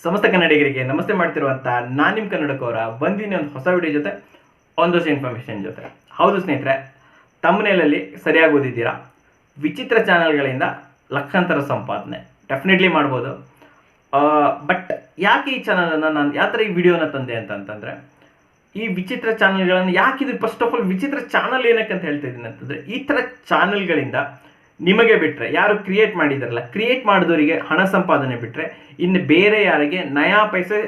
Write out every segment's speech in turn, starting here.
ಸಮಸ್ತ ಕನ್ನಡಿಗರಿಗೆ ನಮಸ್ತೆ ಮಾಡ್ತಿರುವಂತ ನಾನು ನಿಮ್ಮ ಕನ್ನಡಕವರ ಬಂದಿನಿ ಒಂದು ಹೊಸ ವಿಡಿಯೋ ಜೊತೆ ಒಂದೊಂದು ಇನ್ಫಾರ್ಮೇಷನ್ ಜೊತೆ. ಹೌದು ಸ್ನೇಹಿತರೆ, ತಮ್ಮನೇಲಲ್ಲಿ ಸರಿಯಾಗಿ ಓದಿದ್ದೀರಾ. ವಿಚಿತ್ರ ಚಾನಲ್ಗಳಿಂದ ಲಕ್ಷಾಂತರ ಸಂಪಾದನೆ ಡೆಫಿನೆಟ್ಲಿ ಮಾಡ್ಬೋದು. ಬಟ್ ಯಾಕೆ ಈ ಚಾನಲನ್ನು ನಾನು ಯಾವ ಥರ ಈ ವಿಡಿಯೋನ ತಂದೆ ಅಂತಂದರೆ, ಈ ವಿಚಿತ್ರ ಚಾನಲ್ಗಳನ್ನು ಯಾಕಿದು ಫಸ್ಟ್ ಆಫ್ ಆಲ್ ವಿಚಿತ್ರ ಚಾನಲ್ ಏನಕ್ಕೆ ಅಂತ ಹೇಳ್ತಾ ಇದ್ದೀನಿ ಅಂತಂದರೆ, ಈ ಥರ ಚಾನಲ್ಗಳಿಂದ ನಿಮಗೆ ಬಿಟ್ಟರೆ ಯಾರು ಕ್ರಿಯೇಟ್ ಮಾಡಿದಾರಲ್ಲ, ಕ್ರಿಯೇಟ್ ಮಾಡಿದವರಿಗೆ ಹಣ ಸಂಪಾದನೆ ಬಿಟ್ಟರೆ ಇನ್ನು ಬೇರೆ ಯಾರಿಗೆ ನಯಾ ಪೈಸೆ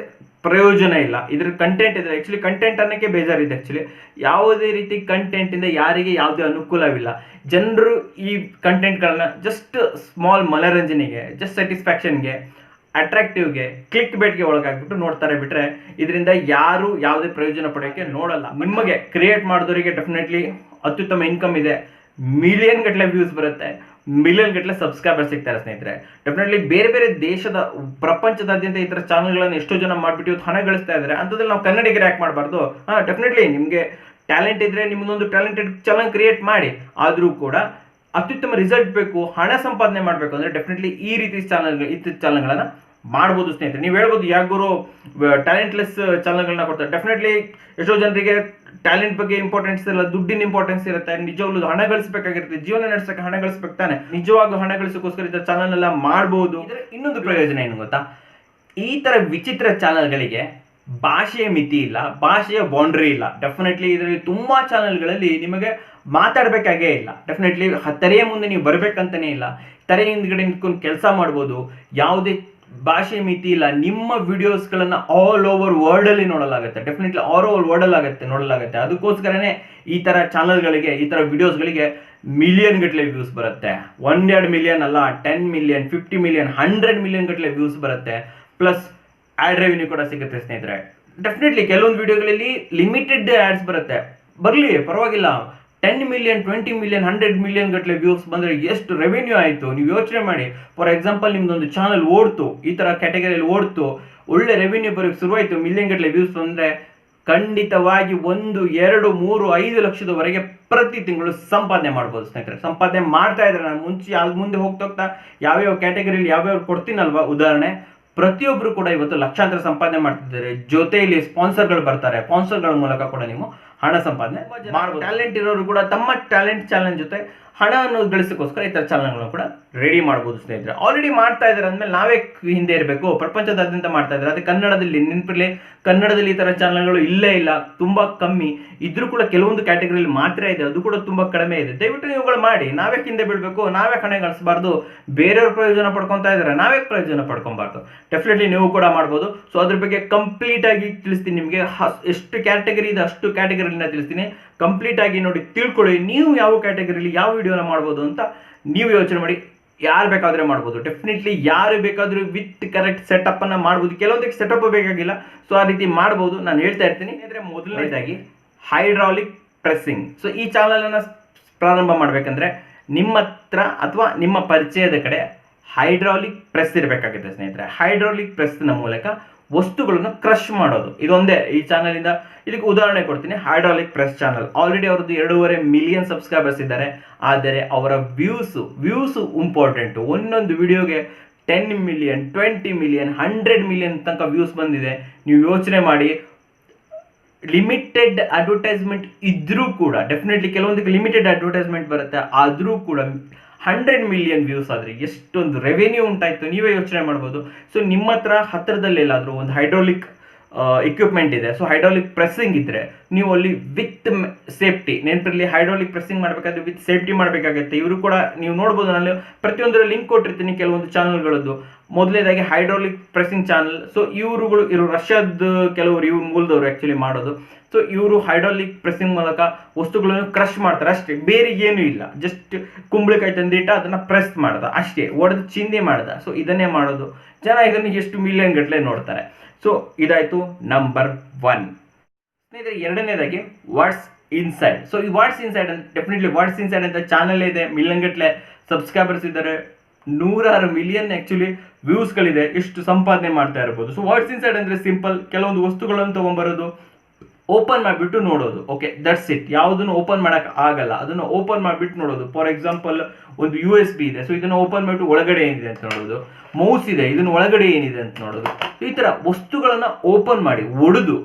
ಪ್ರಯೋಜನ ಇಲ್ಲ. ಇದ್ರ ಕಂಟೆಂಟ್ ಇದ್ರೆ ಆ್ಯಕ್ಚುಲಿ ಕಂಟೆಂಟ್ ಅನ್ನೋಕ್ಕೆ ಬೇಜಾರಿದೆ. ಆ್ಯಕ್ಚುಲಿ ಯಾವುದೇ ರೀತಿ ಕಂಟೆಂಟಿಂದ ಯಾರಿಗೆ ಯಾವುದೇ ಅನುಕೂಲವಿಲ್ಲ. ಜನರು ಈ ಕಂಟೆಂಟ್ಗಳನ್ನ ಜಸ್ಟ್ ಸ್ಮಾಲ್ ಮನರಂಜನೆಗೆ, ಜಸ್ಟ್ ಸ್ಯಾಟಿಸ್ಫ್ಯಾಕ್ಷನ್ಗೆ, ಅಟ್ರಾಕ್ಟಿವ್ಗೆ, ಕ್ಲಿಕ್ ಬೇಟ್ಗೆ ಒಳಗಾಗ್ಬಿಟ್ಟು ನೋಡ್ತಾರೆ ಬಿಟ್ಟರೆ ಇದರಿಂದ ಯಾರು ಯಾವುದೇ ಪ್ರಯೋಜನ ಪಡೆಯೋಕ್ಕೆ ನೋಡಲ್ಲ. ನಿಮಗೆ ಕ್ರಿಯೇಟ್ ಮಾಡಿದವರಿಗೆ ಡೆಫಿನೆಟ್ಲಿ ಅತ್ಯುತ್ತಮ ಇನ್ಕಮ್ ಇದೆ, ಮಿಲಿಯನ್ ಗಟ್ಟಲೆ ವ್ಯೂಸ್ ಬರುತ್ತೆ, ಮಿಲಿಯನ್ ಗಟ್ಟಲೆ ಸಬ್ಸ್ಕ್ರೈಬರ್ ಸಿಗ್ತಾರೆ ಸ್ನೇಹಿತರೆ. ಡೆಫಿನೆಟ್ಲಿ ಬೇರೆ ಬೇರೆ ದೇಶದ ಪ್ರಪಂಚದಾದ್ಯಂತ ಈ ಥರ ಚಾನಲ್ಗಳನ್ನು ಎಷ್ಟೋ ಜನ ಮಾಡಿಬಿಟ್ಟು ಇವತ್ತು ಹಣ ಗಳಿಸ್ತಾ ಇದ್ದಾರೆ. ಅಂಥದ್ರಲ್ಲಿ ನಾವು ಕನ್ನಡಿಗರು ಯಾಕೆ ಮಾಡಬಾರ್ದು? ಡೆಫಿನೆಟ್ಲಿ ನಿಮಗೆ ಟ್ಯಾಲೆಂಟ್ ಇದ್ದರೆ ನಿಮ್ಮದೊಂದು ಟ್ಯಾಲೆಂಟೆಡ್ ಚಾನಲ್ ಕ್ರಿಯೇಟ್ ಮಾಡಿ. ಆದರೂ ಕೂಡ ಅತ್ಯುತ್ತಮ ರಿಸಲ್ಟ್ ಬೇಕು, ಹಣ ಸಂಪಾದನೆ ಮಾಡಬೇಕು ಅಂದರೆ ಡೆಫಿನೆಟ್ಲಿ ಈ ರೀತಿ ಚಾನಲ್ಗಳನ್ನು ಮಾಡ್ಬೋದು ಸ್ನೇಹಿತರೆ. ನೀವು ಹೇಳ್ಬೋದು ಯಾಗುರು ಟ್ಯಾಲೆಂಟ್ಲೆಸ್ ಚಾನಲ್ಗಳನ್ನ ಕೊಡ್ತಾರೆ. ಡೆಫಿನೆಟ್ಲಿ ಎಷ್ಟೋ ಜನರಿಗೆ ಟ್ಯಾಲೆಂಟ್ ಬಗ್ಗೆ ಇಂಪಾರ್ಟೆನ್ಸ್ ಇಲ್ಲ, ದುಡ್ಡಿನ ಇಂಪಾರ್ಟೆನ್ಸ್ ಇರುತ್ತೆ. ನಿಜವಾಗ್ಲೂ ಹಣ ಗಳಿಸಬೇಕಾಗಿರುತ್ತೆ, ಜೀವನ ನಡೆಸಕ್ಕೆ ಹಣ ಗಳಿಸ್ಬೇಕು ತಾನೆ. ನಿಜವಾಗ್ಲೂ ಹಣ ಗಳಿಸೋಕ್ಕೋಸ್ಕರ ಈ ಚಾನಲ್ ಎಲ್ಲ ಮಾಡ್ಬೋದು. ಇನ್ನೊಂದು ಪ್ರಯೋಜನ ಏನು ಗೊತ್ತಾ? ಈ ತರ ವಿಚಿತ್ರ ಚಾನಲ್ಗಳಿಗೆ ಭಾಷೆಯ ಮಿತಿ ಇಲ್ಲ, ಭಾಷೆಯ ಬೌಂಡ್ರಿ ಇಲ್ಲ. ಡೆಫಿನೆಟ್ಲಿ ಇದರಲ್ಲಿ ತುಂಬಾ ಚಾನಲ್ಗಳಲ್ಲಿ ನಿಮಗೆ ಮಾತಾಡಬೇಕಾಗೇ ಇಲ್ಲ. ಡೆಫಿನೆಟ್ಲಿ ತೆರೆಯ ಮುಂದೆ ನೀವು ಬರಬೇಕಂತನೇ ಇಲ್ಲ, ತೆರೆ ಹಿಂದ್ಗಡೆ ನಿಂತ್ಕೊಂಡು ಕೆಲಸ ಮಾಡ್ಬೋದು. ಯಾವುದೇ ಭಾಷೆ ಮಿತಿ ಇಲ್ಲ. ನಿಮ್ಮ ವಿಡಿಯೋಸ್ಗಳನ್ನು ಆಲ್ ಓವರ್ ವರ್ಲ್ಡಲ್ಲಿ ನೋಡಲಾಗುತ್ತೆ. ಡೆಫಿನೆಟ್ಲಿ ಆಲ್ ಓವರ್ ವರ್ಲ್ಡಲ್ಲಿ ನೋಡಲಾಗುತ್ತೆ. ಅದಕ್ಕೋಸ್ಕರನೇ ಈ ಥರ ಚಾನಲ್ಗಳಿಗೆ, ಈ ಥರ ವಿಡಿಯೋಸ್ಗಳಿಗೆ ಮಿಲಿಯನ್ ಗಟ್ಟಲೆ ವ್ಯೂಸ್ ಬರುತ್ತೆ. 1-2 ಮಿಲಿಯನ್ ಅಲ್ಲ, 10 ಮಿಲಿಯನ್, 50 ಮಿಲಿಯನ್, 100 ಮಿಲಿಯನ್ ಗಟ್ಟಲೆ ವ್ಯೂಸ್ ಬರುತ್ತೆ. ಪ್ಲಸ್ ಆ್ಯಡ್ ರೆವಿನ್ಯೂ ಕೂಡ ಸಿಗುತ್ತೆ ಸ್ನೇಹಿತರೆ. ಡೆಫಿನೆಟ್ಲಿ ಕೆಲವೊಂದು ವಿಡಿಯೋಗಳಲ್ಲಿ ಲಿಮಿಟೆಡ್ ಆ್ಯಡ್ಸ್ ಬರುತ್ತೆ, ಬರಲಿ ಪರವಾಗಿಲ್ಲ. 10 ಮಿಲಿಯನ್, 20 ಮಿಲಿಯನ್, 100 ಮಿಲಿಯನ್ ಗಟ್ಟಲೆ ವ್ಯೂಸ್ ಬಂದರೆ ಎಷ್ಟು ರೆವೆನ್ಯೂ ಆಯಿತು ನೀವು ಯೋಚನೆ ಮಾಡಿ. ಫಾರ್ ಎಕ್ಸಾಂಪಲ್, ನಿಮ್ದೊಂದು ಚಾನಲ್ ಓಡ್ತು, ಈ ಥರ ಕ್ಯಾಟಗರಿಯಲ್ಲಿ ಓಡ್ತು, ಒಳ್ಳೆ ರೆವೆನ್ಯೂ ಬರೋಕ್ಕೆ ಶುರುವಾಯಿತು, ಮಿಲಿಯನ್ ಗಟ್ಟಲೆ ವ್ಯೂಸ್ ಬಂದರೆ ಖಂಡಿತವಾಗಿ 1, 2, 3, 5 ಲಕ್ಷದವರೆಗೆ ಪ್ರತಿ ತಿಂಗಳು ಸಂಪಾದನೆ ಮಾಡ್ಬೋದು ಸ್ನೇಹಿತರೆ. ಸಂಪಾದನೆ ಮಾಡ್ತಾ ಇದ್ದಾರೆ. ನಾನು ಮುಂದೆ ಹೋಗ್ತಾ ಯಾವ್ಯಾವ ಕ್ಯಾಟಗರಿಯಲ್ಲಿ ಯಾವ್ಯಾವ ಕೊಡ್ತೀನಲ್ವಾ ಉದಾಹರಣೆ, ಪ್ರತಿಯೊಬ್ಬರು ಕೂಡ ಇವತ್ತು ಲಕ್ಷಾಂತರ ಸಂಪಾದನೆ ಮಾಡ್ತಿದ್ದಾರೆ. ಜೊತೆಯಲ್ಲಿ ಸ್ಪಾನ್ಸರ್ಗಳು ಬರ್ತಾರೆ, ಸ್ಪಾನ್ಸರ್ಗಳ ಮೂಲಕ ಕೂಡ ನೀವು ಹಣ ಸಂಪಾದನೆ ಮಾಡಬಹುದು. ಟ್ಯಾಲೆಂಟ್ ಇರೋರು ಕೂಡ ತಮ್ಮ ಟ್ಯಾಲೆಂಟ್ ಚಾನಲ್ ಜೊತೆ ಹಣವನ್ನು ಗಳಿಸೋಕ್ಕೋಸ್ಕರ ಈ ಥರ ಚಾನಲ್ಗಳನ್ನು ಕೂಡ ರೆಡಿ ಮಾಡ್ಬೋದು ಸ್ನೇಹಿತರೆ. ಆಲ್ರೆಡಿ ಮಾಡ್ತಾ ಇದ್ದಾರೆ ಅಂದಮೇಲೆ ನಾವೇ ಹಿಂದೆ ಇರಬೇಕು. ಪ್ರಪಂಚದಾದ್ಯಂತ ಮಾಡ್ತಾ ಇದ್ದಾರೆ. ಅದೇ ಕನ್ನಡದಲ್ಲಿ ನೆನಪಿರಲಿ, ಕನ್ನಡದಲ್ಲಿ ಈ ಥರ ಚಾನಲ್ಗಳು ಇಲ್ಲೇ ಇಲ್ಲ, ತುಂಬ ಕಮ್ಮಿ ಇದ್ರೂ ಕೂಡ ಕೆಲವೊಂದು ಕ್ಯಾಟಗರಿಯಲ್ಲಿ ಮಾತ್ರ ಇದೆ, ಅದು ಕೂಡ ತುಂಬ ಕಡಿಮೆ ಇದೆ. ದಯವಿಟ್ಟು ನೀವುಗಳು ಮಾಡಿ. ನಾವೇ ಹಿಂದೆ ಬೀಳಬೇಕು, ನಾವೇ ಹಣ ಗಳಿಸಬಾರ್ದು. ಬೇರೆಯವ್ರ ಪ್ರಯೋಜನ ಪಡ್ಕೊತಾ ಇದ್ದಾರೆ, ನಾವೇ ಪ್ರಯೋಜನ ಪಡ್ಕೊಬಾರ್ದು. ಡೆಫಿನೆಟ್ಲಿ ನೀವು ಕೂಡ ಮಾಡ್ಬೋದು. ಸೊ ಅದ್ರ ಬಗ್ಗೆ ಕಂಪ್ಲೀಟ್ ಆಗಿ ತಿಳಿಸ್ತೀನಿ ನಿಮಗೆ. ಎಷ್ಟು ಕ್ಯಾಟಗರಿ ಇದೆ ಅಷ್ಟು ಕ್ಯಾಟಗರಿನ ತಿಳಿಸ್ತೀನಿ. ಕಂಪ್ಲೀಟ್ ಆಗಿ ನೋಡಿ, ತಿಳ್ಕೊಳ್ಳಿ. ನೀವು ಯಾವ ಕ್ಯಾಟಗರಿಲಿ ಯಾವ ವಿಡಿಯೋನ ಮಾಡ್ಬೋದು ಅಂತ ನೀವು ಯೋಚನೆ ಮಾಡಿ. ಯಾರು ಬೇಕಾದ್ರೆ ಮಾಡ್ಬೋದು. ಡೆಫಿನೆಟ್ಲಿ ಯಾರು ಬೇಕಾದರೂ ವಿತ್ ಕರೆಕ್ಟ್ ಸೆಟಪ್ ಅನ್ನ ಮಾಡ್ಬೋದು. ಕೆಲವೊಂದಕ್ಕೆ ಸೆಟಪ್ ಬೇಕಾಗಿಲ್ಲ, ಸೊ ಆ ರೀತಿ ಮಾಡ್ಬೋದು. ನಾನು ಹೇಳ್ತಾ ಇರ್ತೀನಿ. ಅಂದರೆ ಮೊದಲನೇದಾಗಿ ಹೈಡ್ರಾಲಿಕ್ ಪ್ರೆಸ್ಸಿಂಗ್. ಸೊ ಈ ಚಾನಲ್ ಅನ್ನ ಪ್ರಾರಂಭ ಮಾಡ್ಬೇಕಂದ್ರೆ ನಿಮ್ಮ ಹತ್ರ ಅಥವಾ ನಿಮ್ಮ ಪರಿಚಯದ ಕಡೆ ಹೈಡ್ರಾಲಿಕ್ ಪ್ರೆಸ್ ಇರಬೇಕಾಗುತ್ತೆ ಸ್ನೇಹಿತರೆ. ಹೈಡ್ರಾಲಿಕ್ ಪ್ರೆಸ್ನ ಮೂಲಕ ವಸ್ತುಗಳನ್ನು ಕ್ರಶ್ ಮಾಡೋದು ಇದೊಂದೇ ಈ ಚಾನಲಿಂದ. ಇದಕ್ಕೆ ಉದಾಹರಣೆ ಕೊಡ್ತೀನಿ. ಹೈಡ್ರಾಲಿಕ್ ಪ್ರೆಸ್ ಚಾನಲ್ ಆಲ್ರೆಡಿ ಅವ್ರದ್ದು 2.5 ಮಿಲಿಯನ್ ಸಬ್ಸ್ಕ್ರೈಬರ್ಸ್ ಇದ್ದಾರೆ. ಆದರೆ ಅವರ ವ್ಯೂಸು ಇಂಪಾರ್ಟೆಂಟು. ಒಂದೊಂದು ವಿಡಿಯೋಗೆ 10 ಮಿಲಿಯನ್, 20 ಮಿಲಿಯನ್, 100 ಮಿಲಿಯನ್ ತನಕ ವ್ಯೂಸ್ ಬಂದಿದೆ. ನೀವು ಯೋಚನೆ ಮಾಡಿ. ಲಿಮಿಟೆಡ್ ಅಡ್ವರ್ಟೈಸ್ಮೆಂಟ್ ಇದ್ರೂ ಕೂಡ, ಡೆಫಿನೆಟ್ಲಿ ಕೆಲವೊಂದಕ್ಕೆ ಲಿಮಿಟೆಡ್ ಅಡ್ವರ್ಟೈಸ್ಮೆಂಟ್ ಬರುತ್ತೆ, ಆದರೂ ಕೂಡ 100 ಮಿಲಿಯನ್ ವ್ಯೂಸ್ ಆದರೆ ಎಷ್ಟೊಂದು ರೆವೆನ್ಯೂ ಉಂಟಾಯಿತು ನೀವೇ ಯೋಚನೆ ಮಾಡ್ಬೋದು. ಸೊ ನಿಮ್ಮ ಹತ್ರದಲ್ಲಿ ಎಲ್ಲಾದರೂ ಒಂದು ಹೈಡ್ರಾಲಿಕ್ ಇಕ್ವಿಪ್ಮೆಂಟ್ ಇದೆ, ಸೊ ಹೈಡ್ರಾಲಿಕ್ ಪ್ರೆಸ್ಸಿಂಗ್ ಇದ್ದರೆ ನೀವು ಅಲ್ಲಿ ವಿತ್ ಸೇಫ್ಟಿ, ನೆನಪಿರಲಿ ಹೈಡ್ರಾಲಿಕ್ ಪ್ರೆಸ್ಸಿಂಗ್ ಮಾಡಬೇಕಾದ್ರೆ ವಿತ್ ಸೇಫ್ಟಿ ಮಾಡಬೇಕಾಗುತ್ತೆ. ಇವರು ಕೂಡ ನೀವು ನೋಡ್ಬೋದು, ನಾನು ಪ್ರತಿಯೊಂದರ ಲಿಂಕ್ ಕೊಟ್ಟಿರ್ತೀನಿ ಕೆಲವೊಂದು ಚಾನಲ್ಗಳದ್ದು. ಮೊದಲನೇದಾಗಿ ಹೈಡ್ರಾಲಿಕ್ ಪ್ರೆಸ್ಸಿಂಗ್ ಚಾನಲ್. ಸೊ ಇವರು ರಷ್ಯಾದ ಕೆಲವರು ಮೂಲದವರು ಆ್ಯಕ್ಚುಲಿ ಮಾಡೋದು. ಸೊ ಇವರು ಹೈಡ್ರಾಲಿಕ್ ಪ್ರೆಸ್ಸಿಂಗ್ ಮೂಲಕ ವಸ್ತುಗಳನ್ನು ಕ್ರಶ್ ಮಾಡ್ತಾರೆ ಅಷ್ಟೇ, ಬೇರೆ ಏನೂ ಇಲ್ಲ. ಜಸ್ಟ್ ಕುಂಬಳಕಾಯಿ ತಂದಿಟ್ಟ ಅದನ್ನು ಪ್ರೆಸ್ ಮಾಡ್ದ ಅಷ್ಟೇ, ಒಡೆದು ಚಿಂದಿ ಮಾಡ್ದ. ಸೊ ಇದನ್ನೇ ಮಾಡೋದು. ಜನ ಇದನ್ನು ಎಷ್ಟು ಮಿಲಿಯನ್ ಗಟ್ಟಲೆ ನೋಡ್ತಾರೆ. ಸೊ ಇದಾಯಿತು ನಂಬರ್ 1 ಸ್ನೇಹಿತರೆ. ಎರಡನೇದಾಗಿ ವಾಟ್ಸ್ ಇನ್ಸೈಡ್. ಸೊ ಈ ವಾಟ್ಸ್ ಇನ್ಸೈಡ್ ಅಂತ ಡೆಫಿನೆಟ್ಲಿ ವಾಟ್ಸ್ ಇನ್ಸೈಡ್ ಅಂತ ಚಾನಲ್ ಇದೆ, ಮಿಲಿಯನ್ ಗಟ್ಟಲೆ ಸಬ್ಸ್ಕ್ರೈಬರ್ಸ್ ಇದ್ದಾರೆ, 106 ಮಿಲಿಯನ್ ಆ್ಯಕ್ಚುಲಿ ವ್ಯೂಸ್ಗಳಿದೆ. ಎಷ್ಟು ಸಂಪಾದನೆ ಮಾಡ್ತಾ ಇರ್ಬೋದು. ಸೊ ವಾಟ್ಸ್ ಇನ್ಸೈಡ್ ಅಂದರೆ ಸಿಂಪಲ್, ಕೆಲವೊಂದು ವಸ್ತುಗಳನ್ನು ತೊಗೊಂಬರೋದು, ಓಪನ್ ಮಾಡಿಬಿಟ್ಟು ನೋಡೋದು. Okay, that's it. ಯಾವುದನ್ನು ಓಪನ್ ಮಾಡಕ್ಕೆ ಆಗಲ್ಲ, ಅದನ್ನು ಓಪನ್ ಮಾಡಿಬಿಟ್ಟು ನೋಡೋದು. ಫಾರ್ ಎಕ್ಸಾಂಪಲ್ ಒಂದು USB ಇದೆ, ಸೊ ಇದನ್ನು ಓಪನ್ ಮಾಡಿಬಿಟ್ಟು ಒಳಗಡೆ ಏನಿದೆ ಅಂತ ನೋಡೋದು. ಮೌಸ್ ಇದೆ, ಇದನ್ನು ಒಳಗಡೆ ಏನಿದೆ ಅಂತ ನೋಡೋದು. ಈ ಥರ ವಸ್ತುಗಳನ್ನ ಓಪನ್ ಮಾಡಿ ಒಡೆದು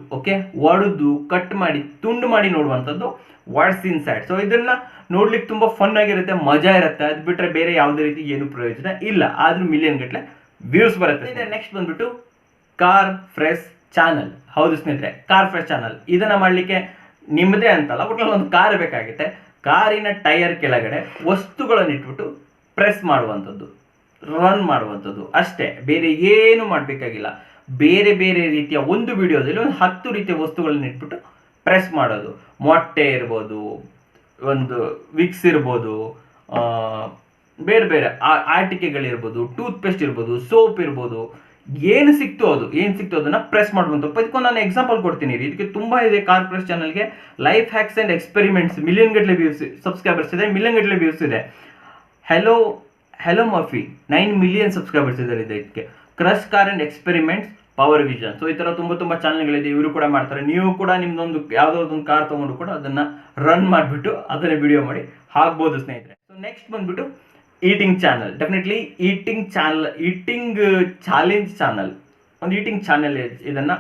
ಕಟ್ ಮಾಡಿ ತುಂಡು ಮಾಡಿ ನೋಡುವಂಥದ್ದು ವಾಟ್ಸ್ ಇನ್ಸೈಡ್. ಸೊ ಇದನ್ನ ನೋಡ್ಲಿಕ್ಕೆ ತುಂಬಾ ಫನ್ ಆಗಿರುತ್ತೆ, ಮಜಾ ಇರುತ್ತೆ. ಅದು ಬಿಟ್ರೆ ಬೇರೆ ಯಾವುದೇ ರೀತಿ ಏನು ಪ್ರಯೋಜನ ಇಲ್ಲ. ಆದ್ರೂ ಮಿಲಿಯನ್ ಗಟ್ಟಲೆ ವ್ಯೂಸ್ ಬರುತ್ತೆ. ನೆಕ್ಸ್ಟ್ ಬಂದ್ಬಿಟ್ಟು ಕಾರ್ ಫ್ರೆಶ್ ಚಾನಲ್. ಹೌದು ಸ್ನೇಹಿತರೆ, ಕಾರ್ ಫ್ರೆಶ್ ಚಾನಲ್. ಇದನ್ನ ಮಾಡ್ಲಿಕ್ಕೆ ನಿಮ್ಮದೇ ಅಂತಲ್ಲ, ಒಟ್ಟಲ್ಲಿ ಒಂದು ಕಾರ್ ಬೇಕಾಗುತ್ತೆ. ಕಾರಿನ ಟೈರ್ ಕೆಳಗಡೆ ವಸ್ತುಗಳನ್ನು ಇಟ್ಬಿಟ್ಟು ಪ್ರೆಸ್ ಮಾಡುವಂಥದ್ದು, ರನ್ ಮಾಡುವಂಥದ್ದು ಅಷ್ಟೇ, ಬೇರೆ ಏನು ಮಾಡಬೇಕಾಗಿಲ್ಲ. ಬೇರೆ ಬೇರೆ ರೀತಿಯ ಒಂದು ವಿಡಿಯೋದಲ್ಲಿ ಒಂದು 10 ರೀತಿಯ ವಸ್ತುಗಳನ್ನ ಇಟ್ಬಿಟ್ಟು ಪ್ರೆಸ್ ಮಾಡೋದು. ಮೊಟ್ಟೆ ಇರ್ಬೋದು, ಒಂದು ವಿಕ್ಸ್ ಇರ್ಬೋದು, ಬೇರೆ ಬೇರೆ ಆಟಿಕೆಗಳಿರ್ಬೋದು, ಟೂತ್ ಪೇಸ್ಟ್ ಇರ್ಬೋದು, ಸೋಪ್ ಇರ್ಬೋದು, ಏನು ಸಿಕ್ತು ಅದನ್ನ ಪ್ರೆಸ್ ಮಾಡುವಂಥದ್ದು. ಇದಕ್ಕೊಂದು ನಾನು ಎಕ್ಸಾಂಪಲ್ ಕೊಡ್ತೀನಿ. ಇದಕ್ಕೆ ತುಂಬಾ ಇದೆ. ಕಾರ್ ಪ್ರೆಸ್ ಚಾನಲ್ಗೆ life hacks and experiments million ಗಟ್ಟಲೆ ವ್ಯೂಸ್, ಸಬ್ಸ್ಕ್ರೈಬರ್ಸ್ ಇದೆ, ಮಿಲಿಯನ್ ಗಟ್ಟಲೆ ವ್ಯೂಸ್ ಇದೆ. ಹೆಲೋ ಮರ್ಫಿ 9 ಮಿಲಿಯನ್ ಸಬ್ಸ್ಕ್ರೈಬರ್ಸ್ ಇದ್ದಾರೆ ಇದಕ್ಕೆ. Crush car and experiments power vision. So ಈ ತರ ತುಂಬಾ ಚಾನಲ್ಗಳಿದೆ, ಇವರು ಕೂಡ ಮಾಡ್ತಾರೆ. ನೀವು ಕೂಡ ನಿಮ್ದೊಂದು ಯಾವ್ದಾದ್ರು ಒಂದು ಕಾರ್ ತಗೊಂಡು ಕೂಡ ಅದನ್ನ ರನ್ ಮಾಡಿಬಿಟ್ಟು ಅದನ್ನ ವಿಡಿಯೋ ಮಾಡಿ ಹಾಕ್ಬೋದು ಸ್ನೇಹಿತರೆ. ಸೊ ನೆಕ್ಸ್ಟ್ ಬಂದ್ಬಿಟ್ಟು eating channel. Definitely eating challenge channel, ಒಂದು ಈಟಿಂಗ್ ಚಾನಲ್. ಇದನ್ನ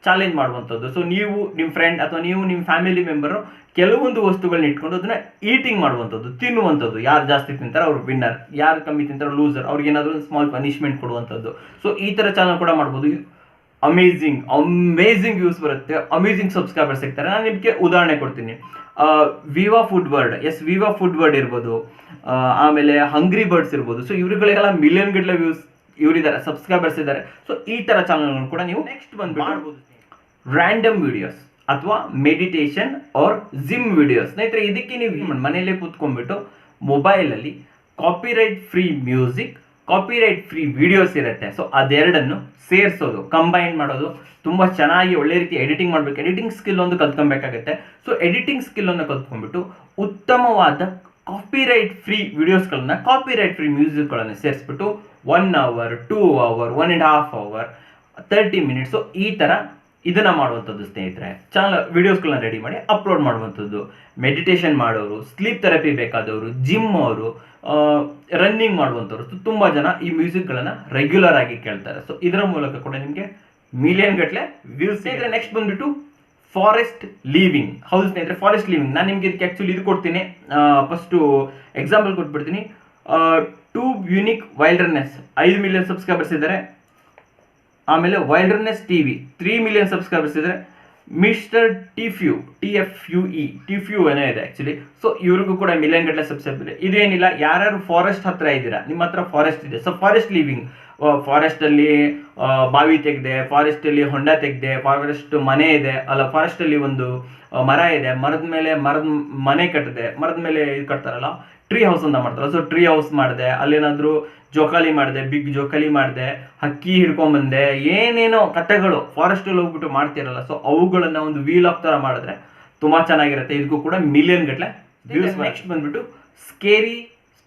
ಚಾಲೆಂಜ್ ಮಾಡುವಂಥದ್ದು. ಸೊ ನೀವು ನಿಮ್ಮ ಫ್ರೆಂಡ್ ಅಥವಾ ನೀವು ನಿಮ್ಮ ಫ್ಯಾಮಿಲಿ ಮೆಂಬರು ಕೆಲವೊಂದು ವಸ್ತುಗಳನ್ನ ಇಟ್ಕೊಂಡು ಅದನ್ನ ಈಟಿಂಗ್ ಮಾಡುವಂಥದ್ದು, ತಿನ್ನುವಂಥದ್ದು. ಯಾರು ಜಾಸ್ತಿ ತಿಂತಾರೆ ಅವ್ರು ವಿನ್ನರ್, ಯಾರು ಕಮ್ಮಿ ತಿಂತಾರೆ ಲೂಸರ್, ಅವ್ರಿಗೆ ಏನಾದರೂ ಒಂದು ಸ್ಮಾಲ್ ಪನಿಷ್ಮೆಂಟ್ ಕೊಡುವಂಥದ್ದು. ಸೊ ಈ ಥರ ಚಾನಲ್ ಕೂಡ ಮಾಡ್ಬೋದು. ಅಮೇಝಿಂಗ್ ವ್ಯೂಸ್ ಬರುತ್ತೆ, ಅಮೇಝಿಂಗ್ ಸಬ್ಸ್ಕ್ರೈಬರ್ಸ್ ಸಿಗ್ತಾರೆ. ನಾನು ನಿಮಗೆ ಉದಾಹರಣೆ ಕೊಡ್ತೀನಿ. ವಿವಾ ಫುಡ್ ವರ್ಡ್ ಇರ್ಬೋದು, ಆಮೇಲೆ ಹಂಗ್ರಿ ಬರ್ಡ್ಸ್ ಇರ್ಬೋದು. ಸೊ ಇವ್ರುಗಳಿಗೆಲ್ಲ ಮಿಲಿಯನ್ ಗಟ್ಟಲೆ ವ್ಯೂಸ್ ಇವರಿದ್ದಾರೆ, ಸಬ್ಸ್ಕ್ರೈಬರ್ಸ್ ಇದ್ದಾರೆ. ಸೊ ಈ ತರ ಚಾನಲ್ಗಳನ್ನು ಕೂಡ ನೀವು ನೆಕ್ಸ್ಟ್ ಬಂದು ಮಾಡ್ಬೋದು. ರ್ಯಾಂಡಮ್ ವಿಡಿಯೋಸ್ ಅಥವಾ ಮೆಡಿಟೇಷನ್ ಆರ್ ಜಿಮ್ ವಿಡಿಯೋಸ್. ಸ್ನೇಹಿತರೆ, ಇದಕ್ಕೆ ನೀವು ಮನೆಯಲ್ಲೇ ಕೂತ್ಕೊಂಡ್ಬಿಟ್ಟು ಮೊಬೈಲಲ್ಲಿ copyright free music, copyright free videos ಇರುತ್ತೆ. ಸೊ ಅದೆರಡನ್ನು ಸೇರಿಸೋದು, ಕಂಬೈನ್ ಮಾಡೋದು, ತುಂಬ ಚೆನ್ನಾಗಿ ಒಳ್ಳೆ ರೀತಿ ಎಡಿಟಿಂಗ್ ಮಾಡಬೇಕು. ಎಡಿಟಿಂಗ್ ಸ್ಕಿಲ್ ಒಂದು ಕಲ್ತ್ಕೊಬೇಕಾಗುತ್ತೆ. ಸೊ ಎಡಿಟಿಂಗ್ ಸ್ಕಿಲ್ ಅನ್ನು ಕಲ್ತ್ಕೊಂಡ್ಬಿಟ್ಟು ಉತ್ತಮವಾದ ಕಾಪಿರೈಟ್ ಫ್ರೀ ವಿಡಿಯೋಸ್ಗಳನ್ನ, ಕಾಪಿರೈಟ್ ಫ್ರೀ ಮ್ಯೂಸಿಕ್ಗಳನ್ನು ಸೇರಿಸ್ಬಿಟ್ಟು 1 hour, 2 hour, 1.5 hour, 30 minutes. So ಈ ಥರ ಇದನ್ನ ಮಾಡುವಂಥದ್ದು ಸ್ನೇಹಿತರೆ. ಚಾನಲ್ ವಿಡಿಯೋಸ್ಗಳನ್ನ ರೆಡಿ ಮಾಡಿ ಅಪ್ಲೋಡ್ ಮಾಡುವಂಥದ್ದು. ಮೆಡಿಟೇಷನ್ ಮಾಡೋರು, ಸ್ಲೀಪ್ ಥೆರಪಿ ಬೇಕಾದವರು, ಜಿಮ್ ಅವರು, ರನ್ನಿಂಗ್ ಮಾಡುವಂಥವ್ರು, ತುಂಬ ಜನ ಈ ಮ್ಯೂಸಿಕ್ಗಳನ್ನು ರೆಗ್ಯುಲರ್ ಆಗಿ ಕೇಳ್ತಾರೆ. ಸೊ ಇದರ ಮೂಲಕ ಕೂಡ ನಿಮಗೆ ಮಿಲಿಯನ್ ಗಟ್ಟಲೆ ವ್ಯೂಸ್ ಇದ್ರೆ. ನೆಕ್ಸ್ಟ್ ಬಂದ್ಬಿಟ್ಟು ಫಾರೆಸ್ಟ್ ಲೀವಿಂಗ್. ಹೌದು ಸ್ನೇಹಿತರೆ, ಫಾರೆಸ್ಟ್ ಲೀವಿಂಗ್. ನಾನು ನಿಮ್ಗೆ ಇದಕ್ಕೆ ಆ್ಯಕ್ಚುಲಿ ಇದು ಕೊಡ್ತೀನಿ. ಫಸ್ಟು ಎಕ್ಸಾಂಪಲ್ ಕೊಟ್ಬಿಡ್ತೀನಿ. Tube unique wilderness 5 million subscribers ಇದ್ದಾರೆ. ಆಮೇಲೆ ವೈಲ್ಡರ್ನೆಸ್ TV 3 ಮಿಲಿಯನ್ ಸಬ್ಸ್ಕ್ರೈಬರ್ಸ್ ಇದ್ದಾರೆ. ಮಿಸ್ಟರ್ TFUE ಏನೋ ಇದೆ ಆ್ಯಕ್ಚುಲಿ. ಸೊ ಇವ್ರಿಗೂ ಕೂಡ ಮಿಲಿಯನ್ ಗಟ್ಟಲೆ ಸಬ್ಸ್ಕ್ರೈಬರ್ ಇದೆ. ಇದೇನಿಲ್ಲ, ಯಾರ್ಯಾರು ಫಾರೆಸ್ಟ್ ಹತ್ರ ಇದ್ದೀರಾ, ನಿಮ್ಮ ಹತ್ರ ಫಾರೆಸ್ಟ್ ಇದೆ, ಸೊ ಫಾರೆಸ್ಟ್ ಲೀವಿಂಗ್, ಫಾರೆಸ್ಟಲ್ಲಿ ಬಾವಿ ತೆಗೆದೆ, ಫಾರೆಸ್ಟಲ್ಲಿ ಹೊಂಡ ತೆಗೆದೆ, ಫಾರೆಸ್ಟ್ ಮನೆ ಇದೆ, ಅಲ್ಲ ಫಾರೆಸ್ಟಲ್ಲಿ ಒಂದು ಮರ ಇದೆ, ಮರದ ಮನೆ ಕಟ್ಟಿದೆ, ಮರದ ಮೇಲೆ ಇದು ಕಟ್ತಾರಲ್ಲ ಟ್ರೀ ಹೌಸ್ ಅಂತ ಮಾಡ್ತಾರಲ್ಲ. ಸೊ ಟ್ರೀ ಹೌಸ್ ಮಾಡಿದೆ, ಅಲ್ಲೇನಾದರೂ ಜೋಕಾಲಿ ಮಾಡಿದೆ, ಬಿಗ್ ಜೋಕಾಲಿ ಮಾಡಿದೆ, ಹಕ್ಕಿ ಹಿಡ್ಕೊಂಡ್ಬಂದೆ, ಏನೇನೋ ಕಥೆಗಳು ಫಾರೆಸ್ಟಲ್ಲಿ ಹೋಗ್ಬಿಟ್ಟು ಮಾಡ್ತಿರಲ್ಲ. ಸೊ ಅವುಗಳನ್ನ ಒಂದು ವೀಲಾಗ್ ಥರ ಮಾಡಿದ್ರೆ ತುಂಬ ಚೆನ್ನಾಗಿರುತ್ತೆ. ಇದಕ್ಕೂ ಕೂಡ ಮಿಲಿಯನ್ ಗಟ್ಟಲೆ ವ್ಯೂಸ್. ನೆಕ್ಸ್ಟ್ ಬಂದ್ಬಿಟ್ಟು ಸ್ಕೇರಿ